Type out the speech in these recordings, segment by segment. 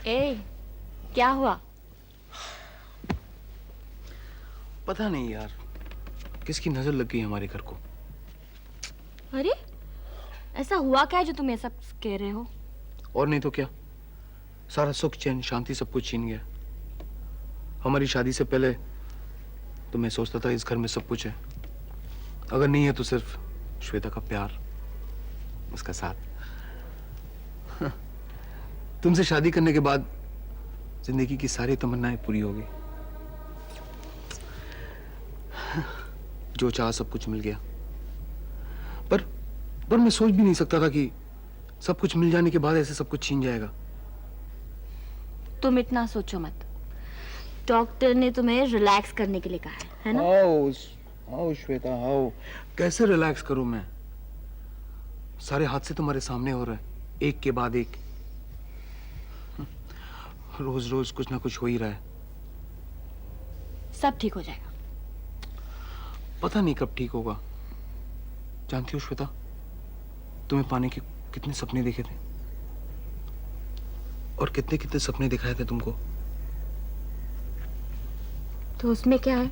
ए, क्या हुआ? पता नहीं यार, किसकी नजर लग गई हमारे घर को। अरे, ऐसा हुआ क्या है जो तुम ये सब कह रहे हो? और नहीं तो क्या, सारा सुख चैन शांति सब कुछ छीन गया। हमारी शादी से पहले तो मैं सोचता था इस घर में सब कुछ है, अगर नहीं है तो सिर्फ श्वेता का प्यार, उसका साथ। तुमसे शादी करने के बाद जिंदगी की सारी तमन्नाएं पूरी हो गई। जो चाहा सब कुछ मिल गया, पर मैं सोच भी नहीं सकता था कि सब कुछ मिल जाने के बाद ऐसे सब कुछ छीन जाएगा। तुम इतना सोचो मत। डॉक्टर ने तुम्हें रिलैक्स करने के लिए कहा है ना? How Shweta, how? कैसे रिलैक्स करूं मैं? सारे हादसे तुम्हारे सामने हो रहे हैं, एक के बाद एक। रोज रोज कुछ ना कुछ हो ही रहा है। सब ठीक हो जाएगा। पता नहीं कब ठीक होगा। जानती हो श्वेता, तुम्हें पाने के कितने सपने देखे थे और कितने कितने सपने दिखाए थे तुमको। तो उसमें क्या है?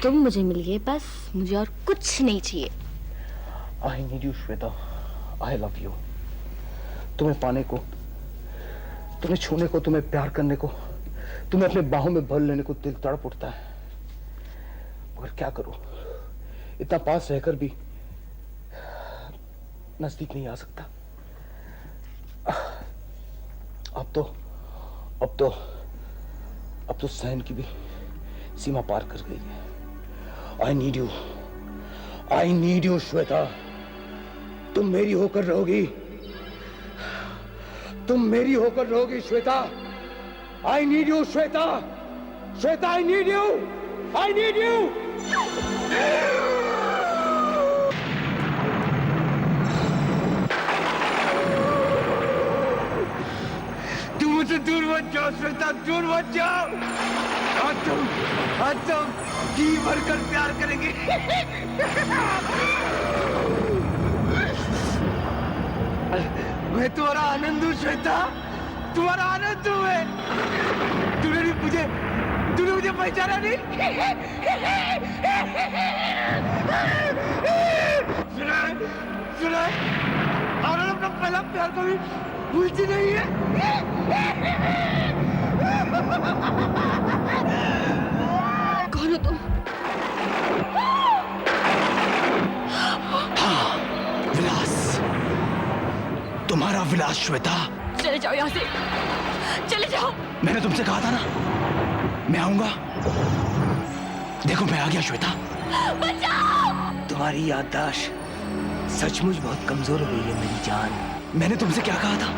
तुम मुझे मिल गए, बस मुझे और कुछ नहीं चाहिए। I need you Shweta, I love you. तुम्हें पाने को, तुम्हें छूने को, तुम्हें प्यार करने को, तुम्हें अपने बाहों में भर लेने को दिल तड़प उठता है, मगर क्या करूं, इतना पास रहकर भी नजदीक नहीं आ सकता। अब तो सहन की भी सीमा पार कर गई है। I need you Shweta. तुम मेरी होकर रहोगी, तुम मेरी होकर रहोगी Shweta. I need you Shweta, Shweta I need you, I need you. तुम मुझसे दूर मत जाओ श्वेता, दूर मत जाओ। आज तुम जी भरकर प्यार करेंगे। मैं तुम्हारा आनंद हूँ श्वेता, तुम्हारा आनंद हूँ मैं। तूने मुझे पहचाना नहीं। सुना और अपना पहला प्यार कभी भूलती नहीं है। कौन हो तुम? हाँ, विलास, तुम्हारा विलास श्वेता। चले जाओ यहाँ से, चले जाओ। मैंने तुमसे कहा था ना, मैं आऊंगा। देखो मैं आ गया श्वेता। बचाओ! तुम्हारी याददाश्त सचमुच बहुत कमजोर हो गई है मेरी जान। मैंने तुमसे क्या कहा था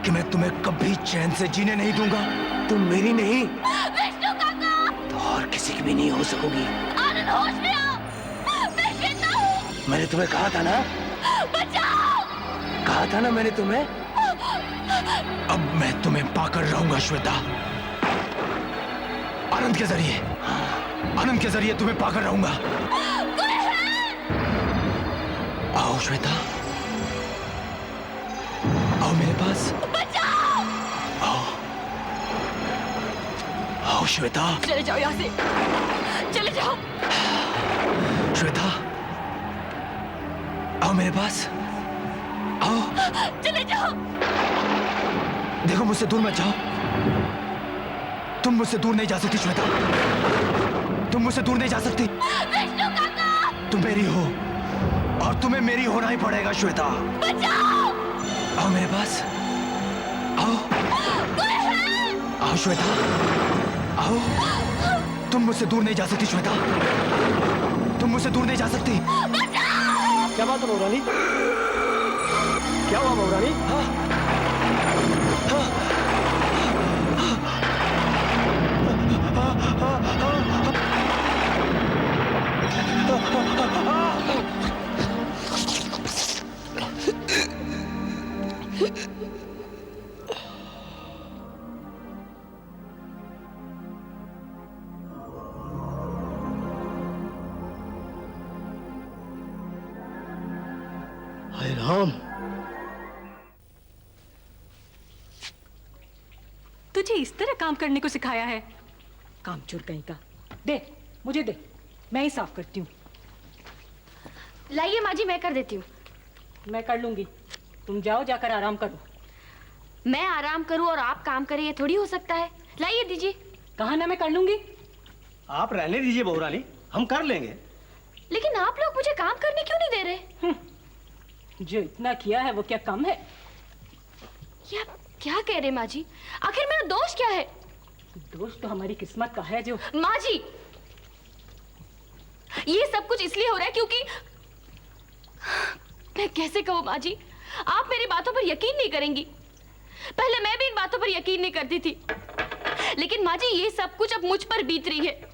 कि मैं तुम्हें कभी चैन से जीने नहीं दूंगा। तुम मेरी नहीं विष्णु काका! तो और किसी की भी नहीं हो सकोगी। आनंद, होश में आओ। मैं श्वेता हूँ। मैंने तुम्हें कहा था ना, बचाओ! कहा था ना मैंने तुम्हें। अब मैं तुम्हें पाकर रहूंगा श्वेता, आनंद के जरिए। आनंद के जरिए तुम्हें पाकर रहूंगा। आओ श्वेता, आओ मेरे पास। बचाओ! आओ, आओ श्वेता। चले जाओ यहाँ से, चले जाओ। श्वेता, आओ मेरे पास, आओ। चले जाओ। देखो मुझसे दूर मत जाओ। तुम मुझसे दूर नहीं जा सकती श्वेता, तुम मुझसे दूर नहीं जा सकती। विष्णु काका! तुम मेरी हो और तुम्हें मेरी होना ही पड़ेगा श्वेता। बचाओ! आओ मेरे पास, आओ। आओ श्वेता, आओ। तुम मुझसे दूर नहीं जा सकती श्वेता, तुम मुझसे दूर नहीं जा सकती। क्या बात है मौरानी? क्या हुआ मौरानी? हाय राम, मुझे इस तरह काम करने को सिखाया है? कामचोर कहीं का। दे, मुझे दे, मैं ही साफ करती हूँ। लाइए माँ जी, मैं कर देती हूँ। मैं कर लूंगी, तुम जाओ जाकर आराम करो। मैं आराम करूँ और आप काम करें, ये थोड़ी हो सकता है। लाइए दीजिए। कहा ना मैं कर लूंगी। आप रहने दीजिए बहू रानी, हम कर लेंगे। लेकिन आप लोग मुझे काम करने क्यों नहीं दे रहे? जो इतना किया है वो क्या कम है? ये आप क्या कह रहे माँ जी? आखिर मेरा दोष क्या है? दोष तो हमारी किस्मत का है जो। माँ जी, ये सब कुछ इसलिए हो रहा है क्योंकि मैं कैसे कहूँ माँ जी, आप मेरी बातों पर यकीन नहीं करेंगी। पहले मैं भी इन बातों पर यकीन नहीं करती थी, लेकिन माँ जी ये सब कुछ अब मुझ पर बीत रही है।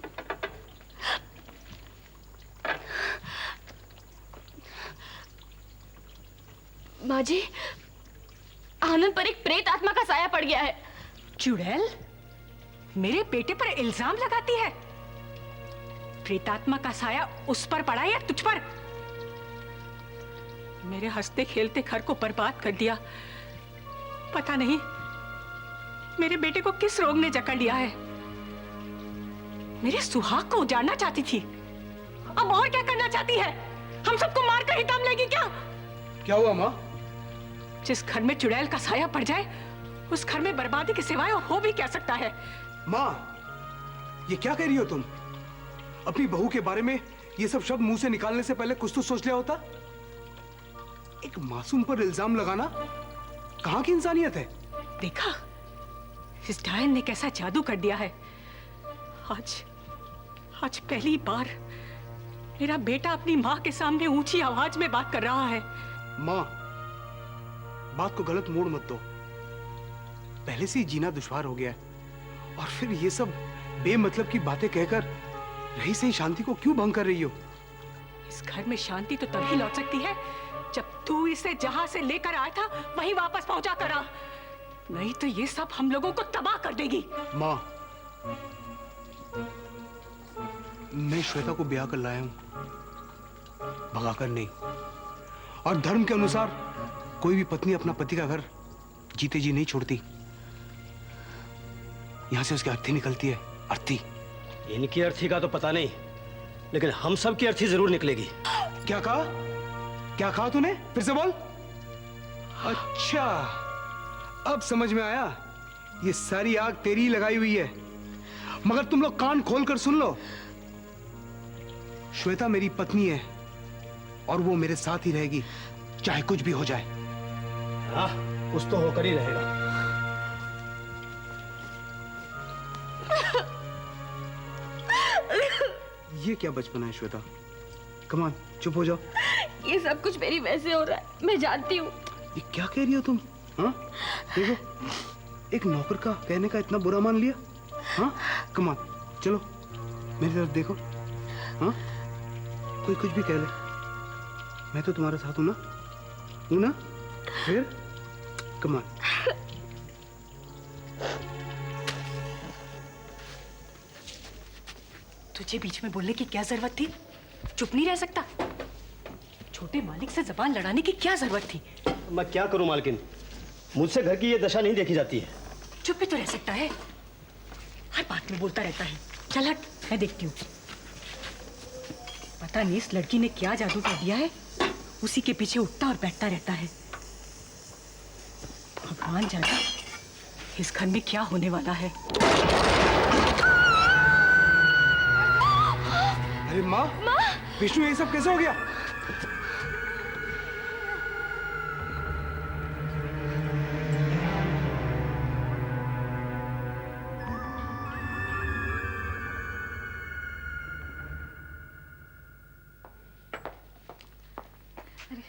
माँ जी, आनंद पर एक प्रेत आत्मा का साया पड़ गया है। चुड़ैल मेरे बेटे पर इल्जाम लगाती है? प्रेतात्मा का साया उस पर पड़ा या तुझ पर? मेरे हंसते खेलते घर को बर्बाद कर दिया। पता नहीं मेरे बेटे को किस रोग ने जकड़ लिया है। मेरे सुहाग को उजाड़ना चाहती थी, अब और क्या करना चाहती है? हम सबको मारकर ही दम लेगी क्या? क्या हुआ माँ? जिस घर में चुड़ैल का साया पड़ जाए उस घर में बर्बादी के सिवाय और हो भी क्या सकता है? माँ, ये क्या कह रही हो तुम? अपनी बहू के बारे में ये सब शब्द मुंह से निकालने से पहले कुछ तो सोच लिया होता। एक मासूम पर इल्जाम लगाना कहाँ की इंसानियत है? देखा, इस डायन ने कैसा जादू कर दिया है। आज पहली बार मेरा बेटा अपनी माँ के सामने ऊंची आवाज में बात कर रहा है। माँ, बात को गलत मोड़ मत दो। पहले से ही जीना दुश्वार हो गया है, और फिर ये सब बेमतलब की बातें कहकर रही सही शांति को क्यों भंग कर रही हो? इस घर में शांति तो तभी लौट सकती है जब तू इसे जहां से लेकर आया था वहीं वापस पहुंचा कर आ। नहीं तो ये सब हम लोगों को तबाह कर देगी। माँ, मैं श्वेता को ब्याह कर लाया हूं, भगाकर नहीं। और धर्म के अनुसार कोई भी पत्नी अपना पति का घर जीते जी नहीं छोड़ती। यहां से उसकी अर्थी निकलती है, अर्थी। इनकी अर्थी का तो पता नहीं, लेकिन हम सब की अर्थी जरूर निकलेगी। क्या कहा? क्या कहा तूने? फिर से बोल। अच्छा, अब समझ में आया। ये सारी आग तेरी ही लगाई हुई है। मगर तुम लोग कान खोल कर सुन लो। श्वेता मेरी पत्नी है और वो मेरे साथ ही रहेगी, चाहे कुछ भी हो जाए। हाँ, कुछ तो होकर ही रहेगा। ये क्या बचपना है श्वेता? कमान, चुप हो जाओ। ये सब कुछ मेरी वजह से हो रहा है, मैं जानती हूँ। ये क्या कह रही हो तुम? हाँ, देखो, एक नौकर का कहने का इतना बुरा मान लिया। हाँ, कमान, चलो मेरी तरफ देखो। हाँ, कोई कुछ भी कह ले, मैं तो तुम्हारे साथ हूं ना? हूं ना? फिर कमान। तुझे बीच में बोलने की क्या जरूरत थी? चुप नहीं रह सकता? छोटे मालिक से जबान लड़ाने की क्या जरूरत थी? मैं क्या करूं मालकिन, मुझसे घर की ये दशा नहीं देखी जाती है। चुप भी तो रह सकता है, हर बात में बोलता रहता है। चल हट, मैं देखती हूँ। पता नहीं इस लड़की ने क्या जादू कर दिया है, उसी के पीछे उठता और बैठता रहता है। भगवान जाने इस घर में क्या होने वाला है। अरे माँ, विष्णु, ये सब कैसे हो गया?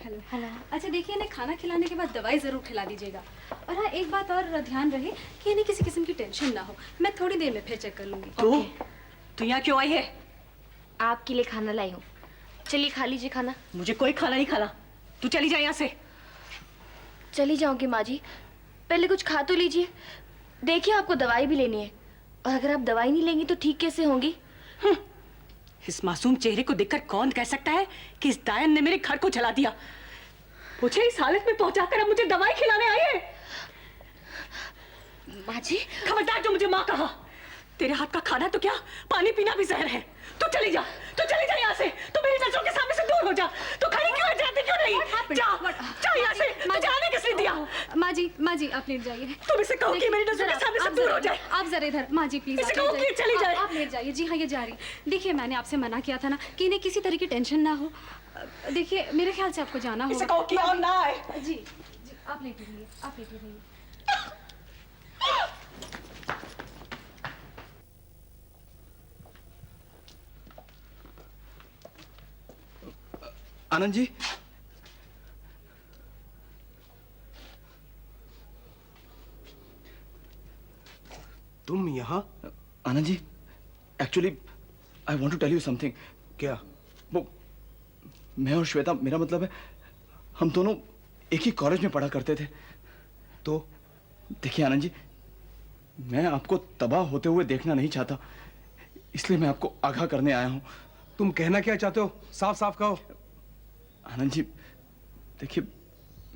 Hello hello. अच्छा देखिए, इन्हें खाना खिलाने के बाद दवाई ज़रूर खिला दीजिएगा। और हाँ, एक बात और ध्यान रहे कि इन्हें किसी किस्म की टेंशन ना हो। मैं थोड़ी देर में फिर चेक कर लूँगी। तू यहाँ क्यों आई है? आपके लिए खाना लाई हूँ, चलिए खा लीजिए खाना। मुझे कोई खाना नहीं खाना, तू चली जा यहाँ से। चली जाऊंगी माँ जी, पहले कुछ खा तो लीजिए। देखिए आपको दवाई भी लेनी है, और अगर आप दवाई नहीं लेंगी तो ठीक कैसे होंगी? इस मासूम चेहरे को देखकर कौन कह सकता है कि इस डायन ने मेरे घर को जला दिया? मुझे इस हालत में पहुंचाकर अब मुझे दवाई खिलाने आई है। माँ जी, खबरदार जो मुझे माँ कहा। तेरे हाथ का खाना तो क्या, पानी पीना भी जहर है। तू चली जा यहाँ से। तू मेरी नजरों के सामने से दूर हो जा। तू खड़ी क्यों है, जाती क्यों नहीं? जा यहाँ से। तुझे आने किसने दिया? माँ जी आप लेट जाइए। तुम इसे कहो कि मेरी नजरों के सामने से दूर हो जाए। आप जरा इधर, माँ जी प्लीज इसे कहो कि चली जाए। आप लेट जाइए। जी हाँ ये जा रही। देखिए मैंने आपसे मना किया था ना कि इन्हें किसी तरह की टेंशन ना हो। देखिए मेरे ख्याल से आपको जाना इसे होगा। कहो कि और ना आए। जी आप लेटे रहिए, आप लेटे रहिए। आनंद जी, तुम यहाँ? Anand ji, actually I want to tell you something. क्या? वो मैं और श्वेता, मेरा मतलब है हम दोनों एक ही कॉलेज में पढ़ा करते थे। तो देखिए आनंद जी, मैं आपको तबाह होते हुए देखना नहीं चाहता, इसलिए मैं आपको आगाह करने आया हूं। तुम कहना क्या चाहते हो? साफ साफ कहो। आनंद जी देखिए,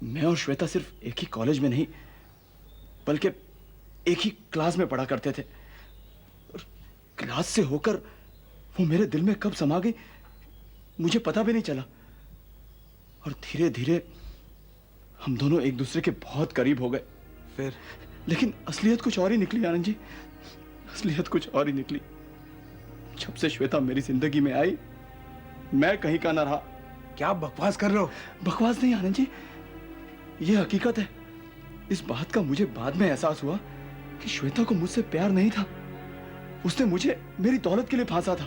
मैं और श्वेता सिर्फ एक ही कॉलेज में नहीं बल्कि एक ही क्लास में पढ़ा करते थे। और क्लास से होकर वो मेरे दिल में कब समा गई मुझे पता भी नहीं चला। और धीरे धीरे हम दोनों एक दूसरे के बहुत करीब हो गए। फिर? लेकिन असलियत कुछ और ही निकली आनंद जी, असलियत कुछ और ही निकली। जब से श्वेता मेरी जिंदगी में आई, मैं कहीं का ना रहा। क्या बकवास कर रहे हो? बकवास नहीं आनंद जी, ये हकीकत है। इस बात का मुझे बाद में एहसास हुआ कि श्वेता को मुझसे प्यार नहीं था, उसने मुझे मेरी दौलत के लिए फांसा था।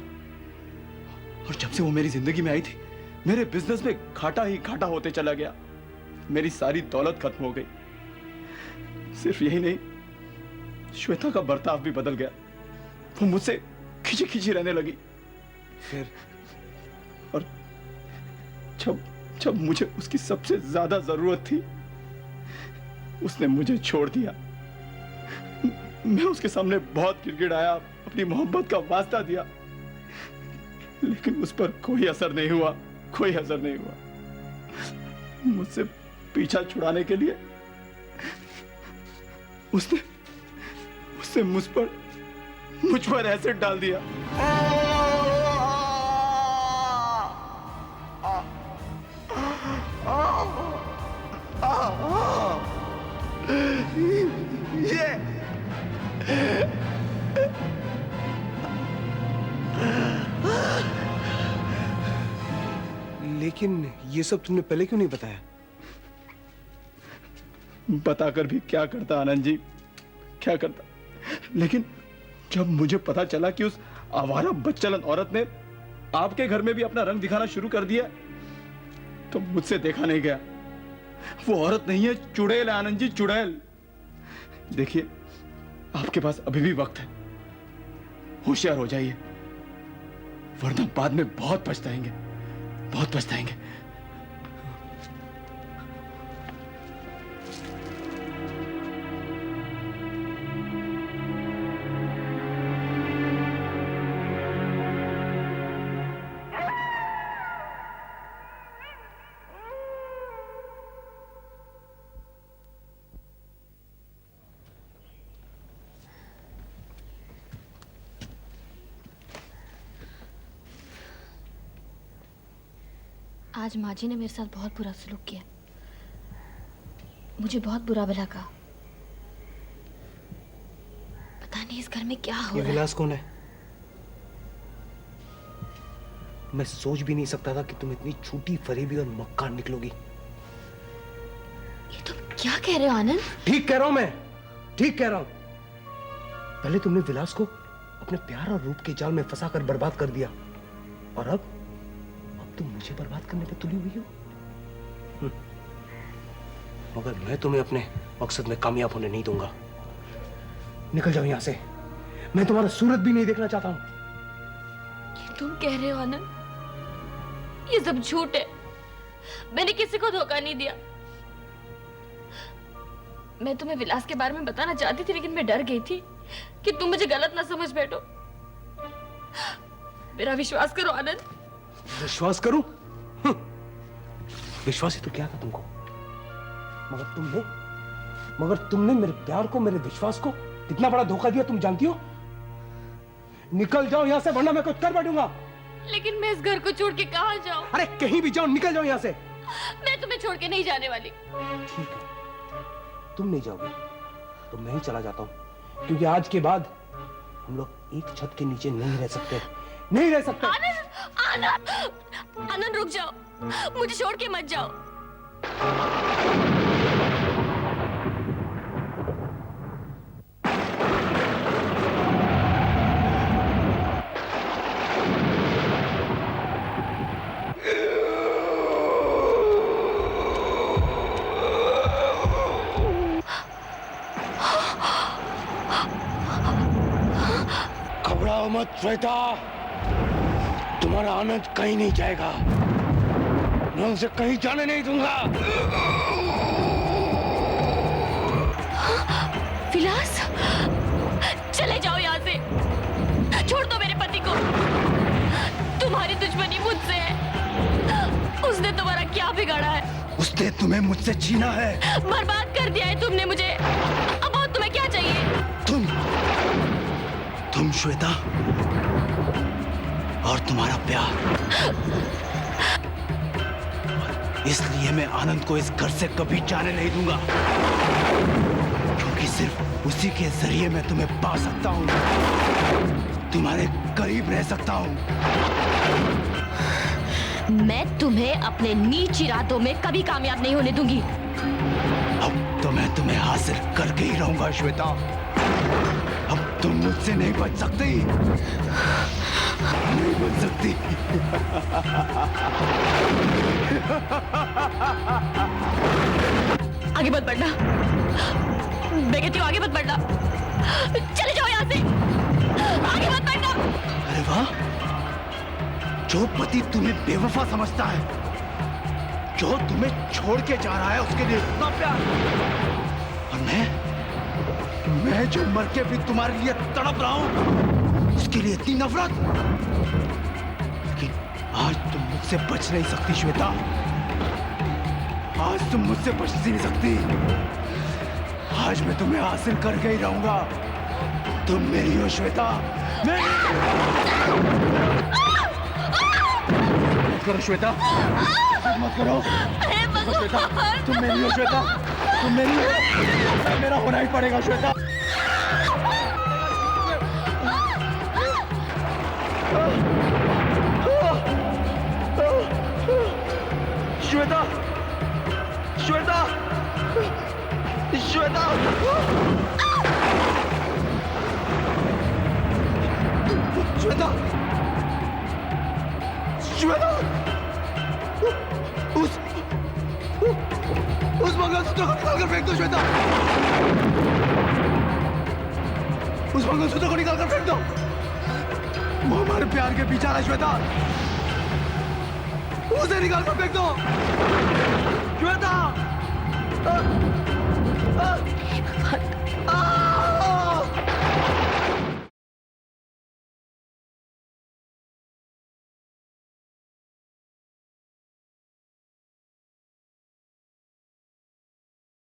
और जब से वो मेरी जिंदगी में आई थी, मेरे बिजनेस में घाटा ही घाटा होते चला गया। मेरी सारी दौलत खत्म हो गई। सिर्फ यही नहीं, श्वेता का बर्ताव भी बदल गया। वो मुझसे खिंची खिंची रहने लगी। फिर? और जब मुझे उसकी सबसे ज्यादा जरूरत थी, उसने मुझे छोड़ दिया। मैं उसके सामने बहुत गिड़गिड़ाया, अपनी मोहब्बत का वास्ता दिया, लेकिन उस पर कोई असर नहीं हुआ, कोई असर नहीं हुआ। मुझसे पीछा छुड़ाने के लिए उसने मुझ पर एसिड डाल दिया। लेकिन ये सब तुमने पहले क्यों नहीं बताया? बताकर भी क्या करता आनंद जी, क्या करता। लेकिन जब मुझे पता चला कि उस आवारा बदचलन औरत ने आपके घर में भी अपना रंग दिखाना शुरू कर दिया, तो मुझसे देखा नहीं गया। वो औरत नहीं है, चुड़ैल है आनंद जी, चुड़ैल। देखिए, आपके पास अभी भी वक्त है, होशियार हो जाइए, वरना बाद में बहुत पछताएंगे, बहुत पछताएंगे। आज माँ जी ने मेरे साथ बहुत बुरा सलूक किया, मुझे बहुत बुरा भला कहा। पता नहीं इस घर में क्या हो ये रहा है। विलास कौन है? मैं सोच भी नहीं सकता था कि तुम इतनी छोटी, फरेबी और मक्कार निकलोगी। ये तुम क्या कह रहे हो आनंद? ठीक कह रहा हूं मैं, ठीक कह रहा हूं। पहले तुमने विलास को अपने प्यार और रूप के जाल में फंसाकर बर्बाद कर दिया, और अब तुम मुझे बर्बाद करने पे तुली हुई हो। मगर मैं तुम्हें अपने मकसद में कामयाब होने नहीं दूंगा। निकल जाओ यहां से, मैं तुम्हारा सूरत भी नहीं देखना चाहता हूं। ये तुम कह रहे हो आनंद? ये सब झूठ है, मैंने किसी को धोखा नहीं दिया। मैं तुम्हें विलास के बारे में बताना चाहती थी, लेकिन मैं डर गई थी कि तुम मुझे गलत ना समझ बैठो। मेरा विश्वास करो आनंद। विश्वास करूं? विश्वास ही तो क्या था तुमको, मगर तुमने मेरे प्यार को, मेरे विश्वास को इतना बड़ा धोखा दिया तुम जानती हो? निकल जाओ यहाँ से वरना मैं कुछ कर बैठूंगा। लेकिन मैं इस घर को छोड़ के कहाँ जाऊँ? अरे कहीं भी जाओ, निकल जाओ यहाँ से। मैं तुम्हें छोड़ के नहीं जाने वाली। ठीक है, तुम नहीं जाओगे तो मैं ही चला जाता हूँ, क्योंकि आज के बाद हम लोग एक छत के नीचे नहीं रह सकते, नहीं रह सकते। आनंद, आनंद, आनंद रुक जाओ, मुझे छोड़ के मत जाओ। घबराओ मत श्वेता, तुम्हारा आनंद कहीं नहीं जाएगा, मैं उसे कहीं जाने नहीं दूंगा। विलास, चले जाओ यहाँ से, छोड़ दो मेरे पति को। तुम्हारी दुश्मनी मुझसे है, उसने तुम्हारा क्या बिगाड़ा है? उसने तुम्हें मुझसे छीना है, बर्बाद कर दिया है तुमने मुझे। अब और तुम्हें क्या चाहिए? तुम श्वेता और तुम्हारा प्यार। इसलिए मैं आनंद को इस घर से कभी जाने नहीं दूंगा, क्योंकि सिर्फ उसी के जरिए मैं तुम्हें पा सकता हूं, तुम्हारे करीब रह सकता हूं। मैं तुम्हें अपने नीच इरादों में कभी कामयाब नहीं होने दूंगी। अब तो मैं तुम्हें हासिल करके ही रहूंगा श्वेता। अब तुम मुझसे नहीं बच सकती, नहीं बच सकती। आगे मत बढ़ना, मैं कहती हूँ आगे मत बढ़ना। चले जाओ यहाँ से, आगे मत बढ़ना। अरे वाह, जो पति तुम्हें बेवफा समझता है, जो तुम्हें छोड़ के जा रहा है, उसके लिए इतना प्यार, और मैं जो मर के भी तुम्हारे लिए तड़प रहा हूं, उसके लिए इतनी नफरत। लेकिन आज तुम मुझसे बच नहीं सकती श्वेता, आज तुम मुझसे बच नहीं सकती। आज मैं तुम्हें हासिल करके ही रहूंगा। तुम मेरी हो श्वेता, मेरी। मत करो श्वेता, मत करो श्वेता, तुम मेरी हो श्वेता, तुम मेरी हो, मेरा होना ही पड़ेगा श्वेता। श्वेता, श्वेता, श्वेता, श्वेता, श्वेता, उस मंगलसूत्र को निकाल कर फेंक दो श्वेता, उस मंगलसूत्र को निकाल कर फेंक दो। वो हमारे प्यार के पीछे है श्वेता, उसे निकाल कर फेंक दो श्वेता।